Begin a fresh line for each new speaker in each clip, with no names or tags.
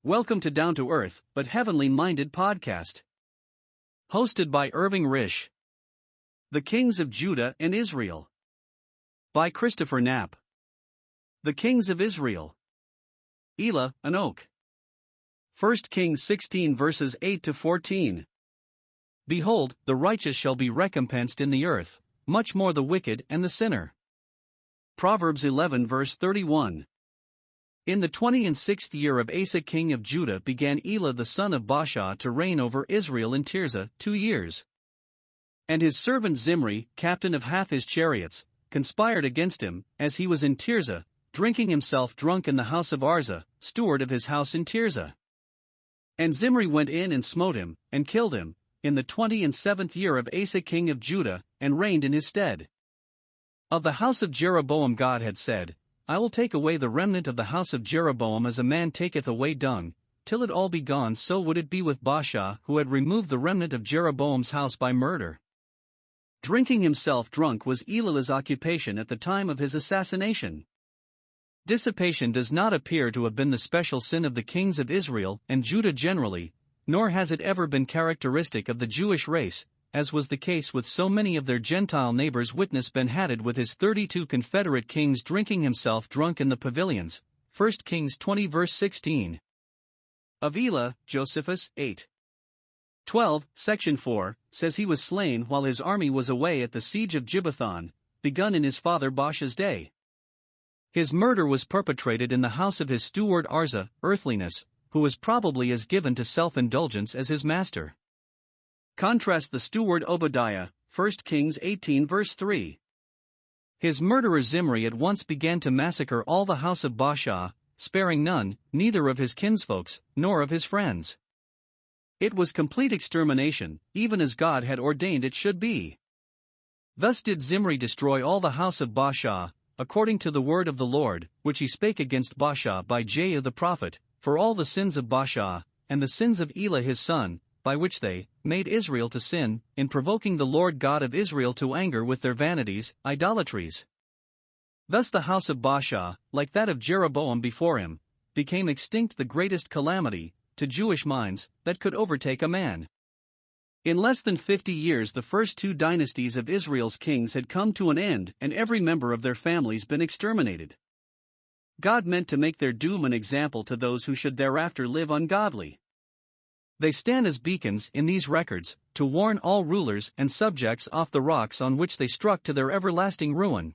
Welcome to Down to Earth, but Heavenly Minded podcast. Hosted by Irving Risch. The Kings of Judah and Israel. By Christopher Knapp. The Kings of Israel. Elah, an oak. 1 Kings 16 verses 8 to 14. Behold, the righteous shall be recompensed in the earth, much more the wicked and the sinner. Proverbs 11 verse 31. In the 26th year of Asa king of Judah began Elah the son of Baasha to reign over Israel in Tirzah 2 years. And his servant Zimri, captain of half his chariots, conspired against him, as he was in Tirzah, drinking himself drunk in the house of Arza, steward of his house in Tirzah. And Zimri went in and smote him, and killed him, in the 27th year of Asa king of Judah, and reigned in his stead. Of the house of Jeroboam God had said, I will take away the remnant of the house of Jeroboam as a man taketh away dung, till it all be gone. So would it be with Baasha, who had removed the remnant of Jeroboam's house by murder. Drinking himself drunk was Elah's occupation at the time of his assassination. Dissipation does not appear to have been the special sin of the kings of Israel and Judah generally, nor has it ever been characteristic of the Jewish race, as was the case with so many of their Gentile neighbors. Witness Ben-Hadad with his 32 Confederate kings drinking himself drunk in the pavilions, 1 Kings 20 verse 16. Of Elah, Josephus, 8:12, section 4, says he was slain while his army was away at the siege of Gibbethon, begun in his father Baasha's day. His murder was perpetrated in the house of his steward Arza, earthliness, who was probably as given to self-indulgence as his master. Contrast the steward Obadiah, 1 Kings 18 verse 3. His murderer Zimri at once began to massacre all the house of Baasha, sparing none, neither of his kinsfolks, nor of his friends. It was complete extermination, even as God had ordained it should be. Thus did Zimri destroy all the house of Baasha, according to the word of the Lord, which he spake against Baasha by Jehu the prophet, for all the sins of Baasha, and the sins of Elah his son, by which they made Israel to sin, in provoking the Lord God of Israel to anger with their vanities, idolatries. Thus the house of Baasha, like that of Jeroboam before him, became extinct, the greatest calamity, to Jewish minds, that could overtake a man. In less than 50 years the first 2 dynasties of Israel's kings had come to an end, and every member of their families been exterminated. God meant to make their doom an example to those who should thereafter live ungodly. They stand as beacons in these records, to warn all rulers and subjects off the rocks on which they struck to their everlasting ruin.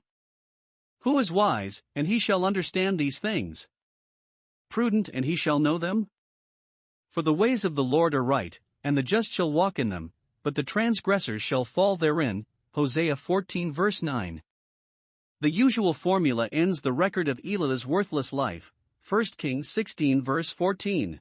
Who is wise, and he shall understand these things? Prudent, and he shall know them? For the ways of the Lord are right, and the just shall walk in them, but the transgressors shall fall therein. Hosea 14 verse 9. The usual formula ends the record of Elah's worthless life, 1 Kings 16 verse 14.